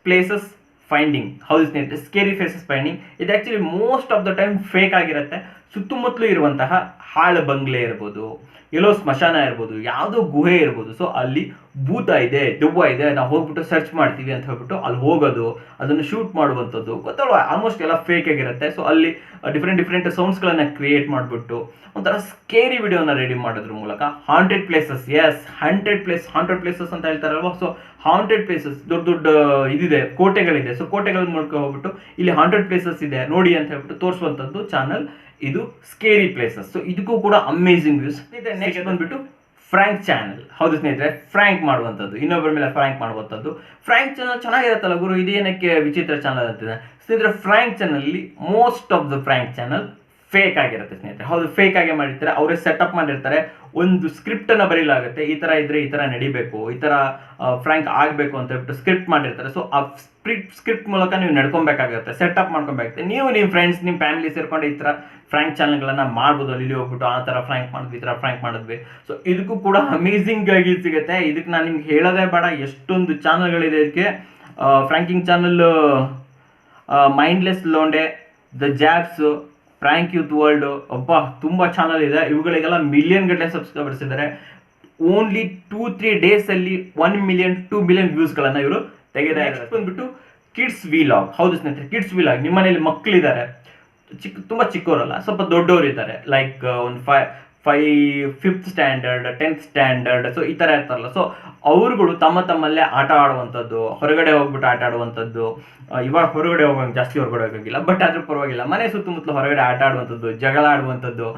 ಪ್ಲೇಸಸ್ ಫೈಂಡಿಂಗ್. ಹೌದು ಸ್ನೇಹಿತರೆ, ಸ್ಕೇರಿ ಪ್ಲೇಸಸ್ ಫೈಂಡಿಂಗ್ ಇದು actually most of the time fake ಆಗಿರುತ್ತೆ. ಸುತ್ತಮುತ್ತಲೂ ಇರುವಂತಹ ಹಾಳು ಬಂಗ್ಲೆ ಇರ್ಬೋದು, ಎಲ್ಲೋ ಸ್ಮಶಾನ ಇರ್ಬೋದು, ಯಾವುದೋ ಗುಹೆ ಇರ್ಬೋದು. ಸೊ ಅಲ್ಲಿ ಭೂತ ಇದೆ, ದೆವ್ವ ಇದೆ, ನಾವು ಹೋಗ್ಬಿಟ್ಟು ಸರ್ಚ್ ಮಾಡ್ತೀವಿ ಅಂತ ಹೇಳ್ಬಿಟ್ಟು ಅಲ್ಲಿ ಹೋಗೋದು, ಅದನ್ನು ಶೂಟ್ ಮಾಡುವಂಥದ್ದು ಗೊತ್ತಲ್ವ, ಆಲ್ಮೋಸ್ಟ್ ಎಲ್ಲ ಫೇಕ್ ಆಗಿರುತ್ತೆ. ಸೊ ಅಲ್ಲಿ ಡಿಫ್ರೆಂಟ್ ಸೌಂಡ್ಸ್ಗಳನ್ನು ಕ್ರಿಯೇಟ್ ಮಾಡಿಬಿಟ್ಟು ಒಂಥರ ಸ್ಕೇರಿ ವಿಡಿಯೋನ ರೆಡಿ ಮಾಡೋದ್ರ ಮೂಲಕ ಹಾಂಟೆಡ್ ಪ್ಲೇಸಸ್, ಹಾಂಟೆಡ್ ಪ್ಲೇಸಸ್ ಅಂತ ಹೇಳ್ತಾರಲ್ವ. ಸೊ ಹಾಂಟೆಡ್ ಪ್ಲೇಸಸ್, ದೊಡ್ಡ ಇದಿದೆ, ಕೋಟೆಗಳಿದೆ. ಸೊ ಕೋಟೆಗಳ ಮೂಲಕ ಹೋಗ್ಬಿಟ್ಟು ಇಲ್ಲಿ ಹಾಂಟೆಡ್ ಪ್ಲೇಸಸ್ ಇದೆ ನೋಡಿ ಅಂತ ಹೇಳ್ಬಿಟ್ಟು ತೋರಿಸುವಂಥದ್ದು ಚಾನಲ್ ಇದು ಸ್ಕೇರಿ ಪ್ಲೇಸಸ್. ಸೊ ಇದಕ್ಕೂ ಕೂಡ ಅಮೇಝಿಂಗ್ ವ್ಯೂಸ್. ನೆಕ್ಸ್ಟ್ ಬಂದ್ಬಿಟ್ಟು ಫ್ರ್ಯಾಂಕ್ ಚಾನಲ್. ಹೌದು ಸ್ನೇಹಿತರೆ, ಫ್ರ್ಯಾಂಕ್ ಮಾಡುವಂಥದ್ದು, ಇನ್ನೊಬ್ಬರ ಮೇಲೆ ಫ್ರ್ಯಾಂಕ್ ಮಾಡುವಂಥದ್ದು. ಫ್ರ್ಯಾಂಕ್ ಚಾನಲ್ ಚೆನ್ನಾಗಿರುತ್ತಲ್ಲ ಗುರು, ಇದೇನಕ್ಕೆ ವಿಚಿತ್ರ ಚಾನಲ್ ಅಂತಿದೆ ಸ್ನೇಹಿತರೆ. ಫ್ರ್ಯಾಂಕ್ ಚಾನಲ್ಲಿ most of the prank channel fake ಆಗಿರುತ್ತೆ ಸ್ನೇಹಿತರೆ. ಹೌದು, ಫೇಕ್ ಆಗಿ ಮಾಡಿರ್ತಾರೆ, ಅವರೇ ಸೆಟಪ್ ಮಾಡಿರ್ತಾರೆ, ಒಂದು ಸ್ಕ್ರಿಪ್ಟ್ ಅನ್ನ ಬರೀಲಾಗುತ್ತೆ. ಈ ತರ ಇದ್ರೆ ಈ ತರ ನಡಿಬೇಕು, ಈ ತರ ಫ್ರ್ಯಾಂಕ್ ಆಗಬೇಕು ಅಂತ ಹೇಳ್ಬಿಟ್ಟು ಸ್ಕ್ರಿಪ್ಟ್ ಮಾಡಿರ್ತಾರೆ. ಸೊ ಆ ಸ್ಕ್ರಿಪ್ಟ್ ಮೂಲಕ ನೀವು ನಡ್ಕೊಬೇಕಾಗುತ್ತೆ, ಸೆಟಪ್ ಮಾಡ್ಕೊಬೇಕಾಗುತ್ತೆ. ನೀವು ನಿಮ್ಮ ಫ್ರೆಂಡ್ಸ್, ನಿಮ್ಮ ಫ್ಯಾಮಿಲಿ ಸೇರ್ಕೊಂಡು ಈ ತರ ಫ್ರ್ಯಾಂಕ್ ಚಾನಲ್ಗಳನ್ನ ಮಾಡ್ಬೋದು. ಅಲ್ಲಿ ಹೋಗ್ಬಿಟ್ಟು ಆ ತರ ಫ್ರ್ಯಾಂಕ್ ಮಾಡಿದ್ವಿ, ಈ ತರ ಫ್ರ್ಯಾಂಕ್ ಮಾಡಿದ್ವಿ. ಸೊ ಇದಕ್ಕೂ ಕೂಡ ಅಮೇಝಿಂಗ್ ಆಗಿ ಸಿಗುತ್ತೆ. ಇದಕ್ಕೆ ನಾನು ನಿಮ್ಗೆ ಹೇಳೋದೇ ಬೇಡ, ಎಷ್ಟೊಂದು ಚಾನಲ್ಗಳಿದೆ ಇದಕ್ಕೆ. ಫ್ರ್ಯಾಂಕಿಂಗ್ ಚಾನಲ್, ಮೈಂಡ್ಲೆಸ್ ಲೋಂಡೆ, the jobs, prank youth world, ಒಬ್ಬ ತುಂಬ ಚಾನಲ್ ಇದೆ, ಇವುಗಳಿಗೆಲ್ಲ ಮಿಲಿಯನ್ ಗಟ್ಟಲೆ ಸಬ್ಸ್ಕ್ರೈಬರ್ಸ್ ಇದ್ದಾರೆ. ಓನ್ಲಿ 2-3 ಡೇಸಲ್ಲಿ 1 ಮಿಲಿಯನ್ 2 ಮಿಲಿಯನ್ ವ್ಯೂಸ್ಗಳನ್ನು ಇವರು ತೆಗೆದ. ನೆಕ್ಸ್ಟ್ ಬಂದ್ಬಿಟ್ಟು ಕಿಡ್ಸ್ ವಿಲಾಗ್. ಹೌದು ಸ್ನೇಹಿತರೆ, ಕಿಡ್ಸ್ ವಿಲಾಗ್. ನಿಮ್ಮ ಮನೇಲಿ ಮಕ್ಕಳಿದ್ದಾರೆ, ತುಂಬ ಚಿಕ್ಕವರಲ್ಲ, ಸ್ವಲ್ಪ ದೊಡ್ಡವರು ಇದ್ದಾರೆ, ಲೈಕ್ ಒಂದು 5th standard 10th standard, so ಈ ಥರ ಇರ್ತಾರಲ್ಲ. ಸೊ ಅವ್ರುಗಳು ತಮ್ಮಲ್ಲೇ ಆಟ ಆಡುವಂಥದ್ದು, ಹೊರಗಡೆ ಹೋಗ್ಬಿಟ್ಟು ಆಟ ಆಡುವಂಥದ್ದು. ಇವಾಗ ಹೊರಗಡೆ ಹೋಗೋಂಗೆ ಜಾಸ್ತಿ ಹೊರಗಡೆ ಹೋಗೋಂಗಿಲ್ಲ, ಬಟ್ ಆದ್ರೂ ಪರವಾಗಿಲ್ಲ, ಮನೆ ಸುತ್ತಮುತ್ತಲು ಹೊರಗಡೆ ಆಟ ಆಡುವಂಥದ್ದು, ಜಗಳ ಆಡುವಂಥದ್ದು,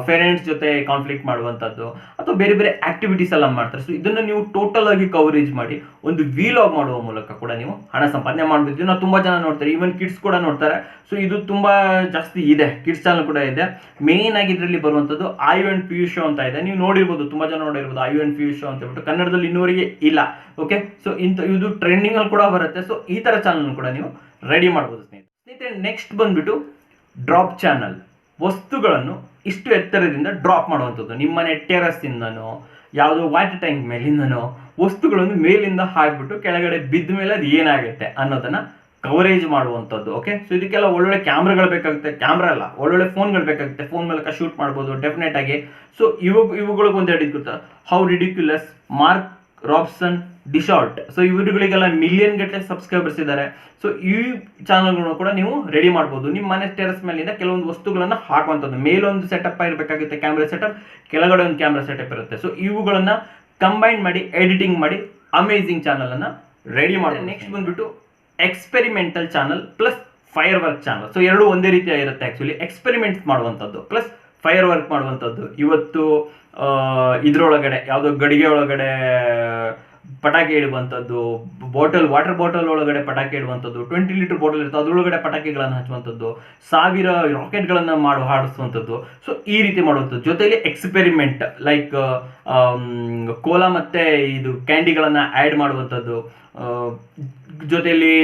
ಪೇರೆಂಟ್ಸ್ ಜೊತೆ ಕಾನ್ಫ್ಲಿಕ್ಟ್ ಮಾಡುವಂಥದ್ದು, ಅಥವಾ ಬೇರೆ ಬೇರೆ ಆಕ್ಟಿವಿಟೀಸ್ ಎಲ್ಲ ಮಾಡ್ತಾರೆ. ಸೊ ಇದನ್ನು ನೀವು ಟೋಟಲ್ ಆಗಿ ಕವರೇಜ್ ಮಾಡಿ ಒಂದು ವಿಲಾಗ್ ಮಾಡುವ ಮೂಲಕ ಕೂಡ ನೀವು ಹಣ ಸಂಪಾದನೆ ಮಾಡ್ಬೋದು. ನಾವು ತುಂಬ ಜನ ನೋಡ್ತಾರೆ, ಈವನ್ ಕಿಡ್ಸ್ ಕೂಡ ನೋಡ್ತಾರೆ. ಸೊ ಇದು ತುಂಬ ಜಾಸ್ತಿ ಇದೆ, ಕಿಡ್ಸ್ ಚಾನಲ್ ಕೂಡ ಇದೆ. ಮೇನ್ ಆಗಿ ಇದರಲ್ಲಿ ಬರುವಂಥದ್ದು ಆಯು ಅಂಡ್ ಪಿಯು ಶೋ ಅಂತ ಇದೆ, ನೀವು ನೋಡಿರ್ಬೋದು, ತುಂಬ ಜನ ನೋಡಿರ್ಬೋದು ಆಯು ಅಂಡ್ ಪಿಯು ಶೋ ಅಂತ ಹೇಳ್ಬಿಟ್ಟು. ಕನ್ನಡದಲ್ಲಿ ಇನ್ನೂವರೆಗೆ ಇಲ್ಲ. ಓಕೆ, ಸೊ ಇದು ಟ್ರೆಂಡಿಂಗ್ ಅಲ್ಲಿ ಕೂಡ ಬರುತ್ತೆ. ಸೊ ಈ ತರ ಚಾನಲ್ ಕೂಡ ನೀವು ರೆಡಿ ಮಾಡ್ಬೋದು ಸ್ನೇಹಿತರೆ. ನೆಕ್ಸ್ಟ್ ಬಂದ್ಬಿಟ್ಟು ಡ್ರಾಪ್ ಚಾನಲ್. ವಸ್ತುಗಳನ್ನು ಇಷ್ಟು ಎತ್ತರದಿಂದ ಡ್ರಾಪ್ ಮಾಡುವಂಥದ್ದು, ನಿಮ್ಮನೆ ಟೆರಸ್ ಇಂದನೋ ಯಾವುದೋ ವಾಟರ್ ಟ್ಯಾಂಕ್ ಮೇಲಿಂದನೋ ವಸ್ತುಗಳನ್ನು ಮೇಲಿಂದ ಹಾಕ್ಬಿಟ್ಟು ಕೆಳಗಡೆ ಬಿದ್ದ ಮೇಲೆ ಅದು ಏನಾಗುತ್ತೆ ಅನ್ನೋದನ್ನ ಕವರೇಜ್ ಮಾಡುವಂಥದ್ದು. ಓಕೆ, ಸೊ ಇದಕ್ಕೆಲ್ಲ ಒಳ್ಳೊಳ್ಳೆ ಕ್ಯಾಮ್ರಾಗಳು ಬೇಕಾಗುತ್ತೆ, ಕ್ಯಾಮ್ರಾ ಅಲ್ಲ, ಒಳ್ಳೊಳ್ಳೆ ಫೋನ್ಗಳು ಬೇಕಾಗುತ್ತೆ, ಫೋನ್ ಮೂಲಕ ಶೂಟ್ ಮಾಡ್ಬೋದು ಡೆಫಿನೆಟ್ ಆಗಿ. ಸೊ ಇವುಗಳಿಗೆ ಒಂದೆರಡು ಗೊತ್ತಾ, ಹೌ ರಿಡಿಕ್ಯುಲಸ್, ಮಾರ್ಕ್ ರಾಬ್ಸನ್, ಡಿಶಾರ್ಟ್. ಸೊ ಇವುಗಳಿಗೆಲ್ಲ ಮಿಲಿಯನ್ ಗಟ್ಟಲೆ ಸಬ್ಸ್ಕ್ರೈಬರ್ಸ್ ಇದ್ದಾರೆ. ಸೊ ಈ ಚಾನಲ್ಗಳನ್ನು ಕೂಡ ನೀವು ರೆಡಿ ಮಾಡ್ಬೋದು. ನಿಮ್ಮ ಮನೆ ಟೆರಸ್ ಮೇಲಿಂದ ಕೆಲವೊಂದು ವಸ್ತುಗಳನ್ನ ಹಾಕುವಂಥದ್ದು, ಮೇಲೊಂದು ಸೆಟಪ್ ಇರಬೇಕಾಗುತ್ತೆ ಕ್ಯಾಮ್ರಾ ಸೆಟಪ್, ಕೆಳಗಡೆ ಒಂದು ಕ್ಯಾಮ್ರಾ ಸೆಟಪ್ ಇರುತ್ತೆ. ಸೊ ಇವುಗಳನ್ನ ಕಂಬೈನ್ ಮಾಡಿ ಎಡಿಟಿಂಗ್ ಮಾಡಿ ಅಮೇಝಿಂಗ್ ಚಾನಲ್ ಅನ್ನ ರೆಡಿ ಮಾಡೋದು. ನೆಕ್ಸ್ಟ್ ಬಂದ್ಬಿಟ್ಟು experimental channel plus fire work channel. So ಎರಡು ಒಂದೇ ರೀತಿಯ ಇರುತ್ತೆ ಆಕ್ಚುಲಿ. ಎಕ್ಸ್ಪೆರಿಮೆಂಟ್ ಮಾಡುವಂಥದ್ದು ಪ್ಲಸ್ ಫೈರ್ ವರ್ಕ್ ಮಾಡುವಂಥದ್ದು. ಇವತ್ತು ಇದ್ರೊಳಗಡೆ ಯಾವುದೋ ಗಡಿಗೆ ಒಳಗಡೆ ಪಟಾಕಿ ಇಡುವಂಥದ್ದು, ವಾಟರ್ ಬಾಟಲ್ ಒಳಗಡೆ ಪಟಾಕಿ ಇಡುವಂಥದ್ದು, 20 ಲೀಟರ್ ಬಾಟಲ್ ಇರುತ್ತೆ ಅದ್ರೊಳಗಡೆ ಪಟಾಕಿಗಳನ್ನು ಹಚ್ಚುವಂಥದ್ದು, 1000 ರಾಕೆಟ್ಗಳನ್ನು ಹಾಡಿಸುವಂಥದ್ದು. ಸೊ ಈ ರೀತಿ ಮಾಡುವಂಥದ್ದು. ಜೊತೆಲಿ ಎಕ್ಸ್ಪೆರಿಮೆಂಟ್ ಲೈಕ್ ಕೋಲಾ ಮತ್ತೆ ಇದು ಕ್ಯಾಂಡಿಗಳನ್ನು ಆ್ಯಡ್ ಮಾಡುವಂಥದ್ದು, ಜೊತೆಯಲ್ಲಿ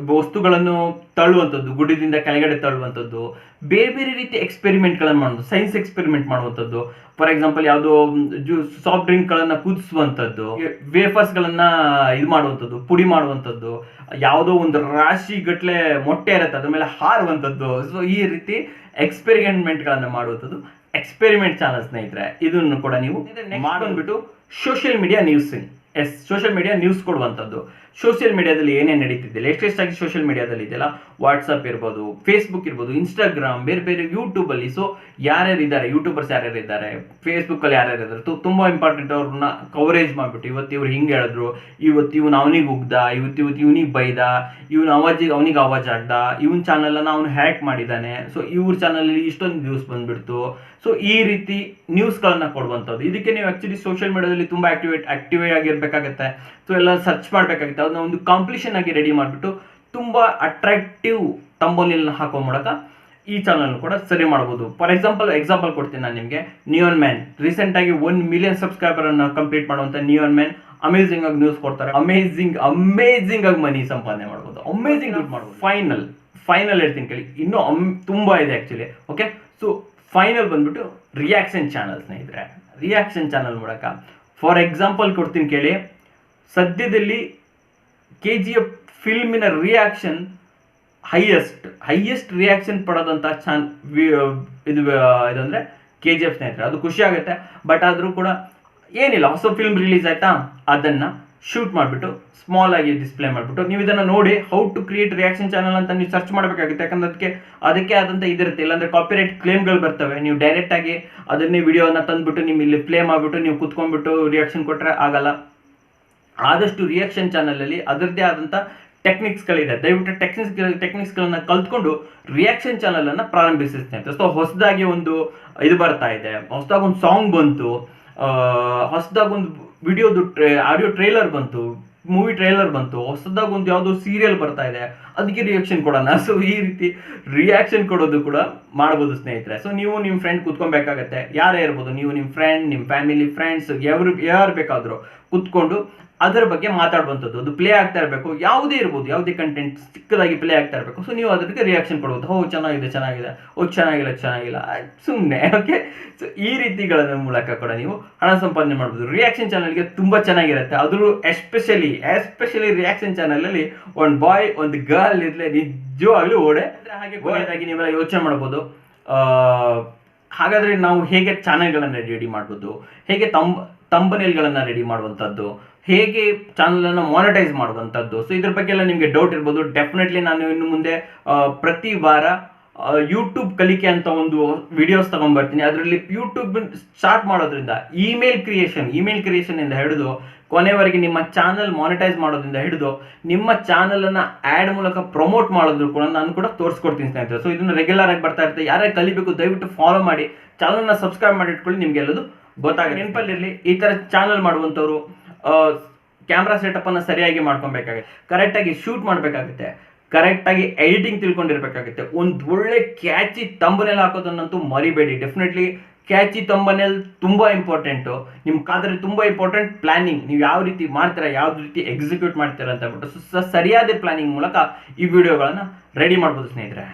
ವಸ್ತುಗಳನ್ನು ತಳ್ಳುವಂಥದ್ದು, ಗುಡ್ಡದಿಂದ ಕೆಳಗಡೆ ತಳ್ಳುವಂಥದ್ದು, ಬೇರೆ ಬೇರೆ ರೀತಿ ಎಕ್ಸ್ಪೆರಿಮೆಂಟ್ಗಳನ್ನು ಮಾಡೋದು, ಸೈನ್ಸ್ ಎಕ್ಸ್ಪೆರಿಮೆಂಟ್ ಮಾಡುವಂಥದ್ದು. ಫಾರ್ ಎಕ್ಸಾಂಪಲ್ ಯಾವುದೋ ಸಾಫ್ಟ್ ಡ್ರಿಂಕ್ಗಳನ್ನು ಕುದಿಸುವಂಥದ್ದು, ವೇಫರ್ಸ್ಗಳನ್ನು ಇದು ಮಾಡುವಂಥದ್ದು, ಪುಡಿ ಮಾಡುವಂಥದ್ದು, ಯಾವುದೋ ಒಂದು ರಾಶಿ ಗಟ್ಟಲೆ ಮೊಟ್ಟೆ ಇರುತ್ತೆ ಅದ್ರ ಮೇಲೆ ಹಾರುವಂಥದ್ದು. ಸೊ ಈ ರೀತಿ ಎಕ್ಸ್ಪೆರಿಮೆಂಟ್ಗಳನ್ನು ಮಾಡುವಂಥದ್ದು ಎಕ್ಸ್ಪೆರಿಮೆಂಟ್ ಚಾನಲ್ ಸ್ನೇಹಿತರೆ. ಇದನ್ನು ಕೂಡ ನೀವು ಬಂದ್ಬಿಟ್ಟು ಸೋಷಿಯಲ್ ಮೀಡಿಯಾ ನ್ಯೂಸಿಂಗ್. ಸೋಷಿಯಲ್ ಮೀಡಿಯಾ ನ್ಯೂಸ್ ಕೊಡುವಂಥದ್ದು. ಸೋಷಿಯಲ್ ಮೀಡಿಯಾದಲ್ಲಿ ಏನೇನು ನಡೀತಿದ್ದಿಲ್ಲ, ಎಷ್ಟೆಷ್ಟಾಗಿ ಸೋಷಿಯಲ್ ಮೀಡಿಯಾದಲ್ಲಿ ಇದೆಯಲ್ಲ, ವಾಟ್ಸಪ್ ಇರ್ಬೋದು, ಫೇಸ್ಬುಕ್ ಇರ್ಬೋದು, ಇನ್ಸ್ಟಾಗ್ರಾಮ್, ಬೇರೆ ಬೇರೆ ಯೂಟ್ಯೂಬಲ್ಲಿ. ಸೊ ಯಾರ್ಯಾರಿದ್ದಾರೆ, ಯೂಟ್ಯೂಬರ್ಸ್ ಯಾರ್ಯಾರಿದ್ದಾರೆ, ಫೇಸ್ಬುಕ್ಕಲ್ಲಿ ಯಾರ್ಯಾರಿದ್ದಾರೆ, ತುಂಬ ಇಂಪಾರ್ಟೆಂಟ್, ಅವ್ರನ್ನ ಕವರೇಜ್ ಮಾಡಿಬಿಟ್ಟು ಇವತ್ತು ಇವ್ರು ಹಿಂಗೆ ಹೇಳಿದ್ರು, ಇವತ್ತು ಇವನು ಅವನಿಗೆ ಉಗ್ದ, ಇವತ್ತು ಇವನಿಗೆ ಬೈದ, ಇವನು ಅವನಿಗೆ ಆವಾಜ್ ಆಗ್ದ, ಇವನ್ ಚಾನಲನ್ನು ಅವನು ಹ್ಯಾಕ್ ಮಾಡಿದ್ದಾನೆ, ಸೊ ಇವ್ರ ಚಾನಲಲ್ಲಿ ಇಷ್ಟೊಂದು ವ್ಯೂಸ್ ಬಂದ್ಬಿಡ್ತು. ಸೊ ಈ ರೀತಿ ನ್ಯೂಸ್ಗಳನ್ನು ಕೊಡುವಂಥದ್ದು. ಇದಕ್ಕೆ ನೀವು ಆ್ಯಕ್ಚುಲಿ ಸೋಷಿಯಲ್ ಮೀಡಿಯಾದಲ್ಲಿ ತುಂಬ ಆಕ್ಟಿವ್ ಆಗಿರಬೇಕಾಗತ್ತೆ. ಸೊ ಎಲ್ಲ ಸರ್ಚ್ ಮಾಡಬೇಕಾಗುತ್ತೆ. ಅದನ್ನ ಒಂದು ಕಾಂಪಿಟೇಷನ್ ಆಗಿ ರೆಡಿ ಮಾಡಿಬಿಟ್ಟು ತುಂಬ ಅಟ್ರಾಕ್ಟಿವ್ ತಂಬೋಲಿನ ಹಾಕೋ ಮೂಲಕ ಈ ಚಾನಲ್ ಕೂಡ ಸರಿ ಮಾಡ್ಬೋದು. ಫಾರ್ ಎಕ್ಸಾಂಪಲ್ ಕೊಡ್ತೀನಿ ನಾನು ನಿಮಗೆ. ನಿಯಾನ್ ಮ್ಯಾನ್ ರೀಸೆಂಟ್ ಆಗಿ 1 ಮಿಲಿಯನ್ ಸಬ್ಸ್ಕ್ರೈಬರ್ ಅನ್ನು ಕಂಪ್ಲೀಟ್ ಮಾಡುವಂಥ ನಿಯಾನ್ ಮ್ಯಾನ್ ಅಮೇಝಿಂಗ್ ಆಗಿ ನ್ಯೂಸ್ ಕೊಡ್ತಾರೆ, ಅಮೇಝಿಂಗ್ ಆಗಿ ಮನಿ ಸಂಪಾದನೆ ಮಾಡ್ಬೋದು, ಅಮೇಝಿಂಗ್ ದುಡ್ಡು ಮಾಡ್ಬೋದು. ಫೈನಲ್ ಹೇಳ್ತೀನಿ ಕೇಳಿ, ಇನ್ನೂ ತುಂಬಾ ಇದೆ ಆಕ್ಚುಲಿ. ಓಕೆ, ಸೊ ಫೈನಲ್ ಬಂದ್ಬಿಟ್ಟು ರಿಯಾಕ್ಷನ್ ಚಾನಲ್ ಸ್ನೇಹಿತರೆ. ರಿಯಾಕ್ಷನ್ ಚಾನಲ್ ಮೂಲಕ ಫಾರ್ ಎಕ್ಸಾಂಪಲ್ ಕೊಡ್ತೀನಿ ಕೇಳಿ. ಸದ್ಯದಲ್ಲಿ KGF ಫಿಲ್ಮಿನ ರಿಯಾಕ್ಷನ್ ಹೈಯೆಸ್ಟ್ ರಿಯಾಕ್ಷನ್ ಪಡೋದಂಥ ಇದಂದ್ರೆ KGF ಸ್ನೇಹಿತರೆ. ಅದು ಖುಷಿ ಆಗುತ್ತೆ. ಬಟ್ ಆದರೂ ಕೂಡ ಏನಿಲ್ಲ, ಹೊಸ ಫಿಲ್ಮ್ ರಿಲೀಸ್ ಆಯ್ತಾ, ಅದನ್ನ ಶೂಟ್ ಮಾಡಿಬಿಟ್ಟು ಸ್ಮಾಲ್ ಆಗಿ ಡಿಸ್ಪ್ಲೇ ಮಾಡಿಬಿಟ್ಟು ನೀವು ಇದನ್ನು ನೋಡಿ how to create reaction channel ಅಂತ ನೀವು ಸರ್ಚ್ ಮಾಡಬೇಕಾಗುತ್ತೆ. ಯಾಕಂದ್ರೆ ಅದಕ್ಕೆ ಆದಂಥ ಇದಿರುತ್ತೆ, ಇಲ್ಲಾಂದ್ರೆ ಕಾಪಿರೈಟ್ ಕ್ಲೇಮ್ಗಳು ಬರ್ತವೆ. ನೀವು ಡೈರೆಕ್ಟ್ ಆಗಿ ಅದನ್ನೇ ವಿಡಿಯೋನ ತಂದ್ಬಿಟ್ಟು ನೀವು ಇಲ್ಲಿ ಪ್ಲೇ ಮಾಡಿಬಿಟ್ಟು ನೀವು ಕುತ್ಕೊಂಡ್ಬಿಟ್ಟು ರಿಯಾಕ್ಷನ್ ಕೊಟ್ಟರೆ ಆಗಲ್ಲ. ಆದಷ್ಟು ರಿಯಾಕ್ಷನ್ ಚಾನಲಲ್ಲಿ ಅದರದ್ದೇ ಆದಂಥ ಟೆಕ್ನಿಕ್ಸ್ಗಳಿದೆ. ದಯವಿಟ್ಟು ಟೆಕ್ನಿಕ್ಸ್ಗಳನ್ನ ಕಲ್ತ್ಕೊಂಡು ರಿಯಾಕ್ಷನ್ ಚಾನಲನ್ನು ಪ್ರಾರಂಭಿಸುತ್ತೇನೆ. ಸೊ ಹೊಸದಾಗಿ ಒಂದು ಇದು ಬರ್ತಾ ಇದೆ, ಹೊಸದಾಗಿ ಒಂದು ಸಾಂಗ್ ಬಂತು, ಹೊಸದಾಗಿ ಒಂದು ವಿಡಿಯೋದು ಆಡಿಯೋ ಟ್ರೈಲರ್ ಬಂತು, ಮೂವಿ ಟ್ರೈಲರ್ ಬಂತು, ಹೊಸದಾಗಿ ಒಂದು ಯಾವುದೋ ಸೀರಿಯಲ್ ಬರ್ತಾ ಇದೆ, ಅದಕ್ಕೆ ರಿಯಾಕ್ಷನ್ ಕೊಡೋಣ. ಸೊ ಈ ರೀತಿ ರಿಯಾಕ್ಷನ್ ಕೊಡೋದು ಕೂಡ ಮಾಡ್ಬೋದು ಸ್ನೇಹಿತರೆ. ಸೊ ನೀವು ನಿಮ್ಮ ಫ್ರೆಂಡ್ ಕುತ್ಕೊಬೇಕಾಗತ್ತೆ, ಯಾರೇ ಇರ್ಬೋದು, ನೀವು ನಿಮ್ಮ ಫ್ರೆಂಡ್, ನಿಮ್ಮ ಫ್ಯಾಮಿಲಿ, ಫ್ರೆಂಡ್ಸ್, ಯಾರು ಬೇಕಾದರೂ ಕುತ್ಕೊಂಡು ಅದರ ಬಗ್ಗೆ ಮಾತಾಡುವಂಥದ್ದು. ಅದು ಪ್ಲೇ ಆಗ್ತಾ ಇರಬೇಕು, ಯಾವುದೇ ಇರ್ಬೋದು, ಯಾವುದೇ ಕಂಟೆಂಟ್ ಚಿಕ್ಕದಾಗಿ ಪ್ಲೇ ಆಗ್ತಾ ಇರಬೇಕು. ಸೊ ನೀವು ಅದಕ್ಕೆ ರಿಯಾಕ್ಷನ್ ಕೊಡ್ಬೋದು. ಓ ಚೆನ್ನಾಗಿದೆ, ಓ ಚೆನ್ನಾಗಿಲ್ಲ ಸುಮ್ಮನೆ. ಓಕೆ, ಸೊ ಈ ರೀತಿಗಳ ಮೂಲಕ ಕೂಡ ನೀವು ಹಣ ಸಂಪಾದನೆ ಮಾಡ್ಬೋದು. ರಿಯಾಕ್ಷನ್ ಚಾನಲ್ಗೆ ತುಂಬ ಚೆನ್ನಾಗಿರುತ್ತೆ. ಅದ್ರೂ ಎಸ್ಪೆಷಲಿ ರಿಯಾಕ್ಷನ್ ಚಾನಲಲ್ಲಿ ಒಂದು ಬಾಯ್ ಒಂದು ಗರ್ಲ್ ಇರಲಿ, ನಿಜವಾಗ್ಲೂ ಓಡೆ. ಹಾಗೆ ಕೊನೆಯದಾಗಿ ನೀವೆಲ್ಲ ಯೋಚನೆ ಮಾಡ್ಬೋದು, ಹಾಗಾದರೆ ನಾವು ಹೇಗೆ ಚಾನೆಲ್ಗಳನ್ನು ರೆಡಿ ಮಾಡ್ಬೋದು, ಹೇಗೆ ತಂಬನೇಲ್ಗಳನ್ನು ರೆಡಿ ಮಾಡುವಂಥದ್ದು, ಹೇಗೆ ಚಾನಲನ್ನು ಮಾನಿಟೈಸ್ ಮಾಡುವಂಥದ್ದು. ಸೊ ಇದ್ರ ಬಗ್ಗೆ ಎಲ್ಲ ನಿಮಗೆ ಡೌಟ್ ಇರ್ಬೋದು. ಡೆಫಿನೆಟ್ಲಿ ನಾನು ಇನ್ನು ಮುಂದೆ ಪ್ರತಿ ವಾರ ಯೂಟ್ಯೂಬ್ ಕಲಿಕೆ ಅಂತ ಒಂದು ವಿಡಿಯೋಸ್ ತಗೊಂಡ್ಬರ್ತೀನಿ. ಅದರಲ್ಲಿ ಯೂಟ್ಯೂಬ್ ಸ್ಟಾರ್ಟ್ ಮಾಡೋದ್ರಿಂದ ಇಮೇಲ್ ಕ್ರಿಯೇಷನ್ ಇಂದ ಹಿಡಿದು ಕೊನೆವರೆಗೆ ನಿಮ್ಮ ಚಾನಲ್ ಮಾನಿಟೈಸ್ ಮಾಡೋದ್ರಿಂದ ಹಿಡಿದು ನಿಮ್ಮ ಚಾನಲನ್ನು ಆ್ಯಡ್ ಮೂಲಕ ಪ್ರಮೋಟ್ ಮಾಡೋದು ಕೂಡ ನಾನು ಕೂಡ ತೋರಿಸ್ಕೊಡ್ತೀನಿ ಸ್ನೇಹಿತರೆ. ಸೊ ಇದನ್ನು ರೆಗ್ಯುಲರ್ ಆಗಿ ಬರ್ತಾ ಇರುತ್ತೆ. ಯಾರ್ಯಾರು ಕಲಿಬೇಕು ದಯವಿಟ್ಟು ಫಾಲೋ ಮಾಡಿ, ಚಾನಲ್ನ ಸಬ್ಸ್ಕ್ರೈಬ್ ಮಾಡಿ ಇಟ್ಕೊಳ್ಳಿ, ನಿಮ್ಗೆ ಎಲ್ಲದು ಗೊತ್ತಾಗುತ್ತೆ. ನೆನಪಲ್ಲಿರಲಿ, ಈ ಥರ ಚಾನಲ್ ಮಾಡುವಂಥವ್ರು ಕ್ಯಾಮ್ರಾ ಸೆಟಪ್ಪನ್ನು ಸರಿಯಾಗಿ ಮಾಡ್ಕೊಬೇಕಾಗುತ್ತೆ, ಕರೆಕ್ಟಾಗಿ ಶೂಟ್ ಮಾಡಬೇಕಾಗುತ್ತೆ, ಕರೆಕ್ಟಾಗಿ ಎಡಿಟಿಂಗ್ ತಿಳ್ಕೊಂಡಿರ್ಬೇಕಾಗುತ್ತೆ. ಒಂದು ಒಳ್ಳೆ ಕ್ಯಾಚಿ ತಂಬನೇಲ್ ಹಾಕೋದನ್ನಂತೂ ಮರಿಬೇಡಿ. ಡೆಫಿನೆಟ್ಲಿ ಕ್ಯಾಚಿ ತಂಬನೇಲ್ ತುಂಬ ಇಂಪಾರ್ಟೆಂಟು. ನಿಮ್ಗಾದ್ರೆ ತುಂಬ ಇಂಪಾರ್ಟೆಂಟ್ ಪ್ಲಾನಿಂಗ್. ನೀವು ಯಾವ ರೀತಿ ಮಾಡ್ತೀರಾ, ಯಾವ ರೀತಿ ಎಕ್ಸಿಕ್ಯೂಟ್ ಮಾಡ್ತೀರಾ ಅಂತ ಹೇಳ್ಬಿಟ್ಟು ಸರಿಯಾದ ಪ್ಲಾನಿಂಗ್ ಮೂಲಕ ಈ ವಿಡಿಯೋಗಳನ್ನು ರೆಡಿ ಮಾಡ್ಬೋದು ಸ್ನೇಹಿತರೆ.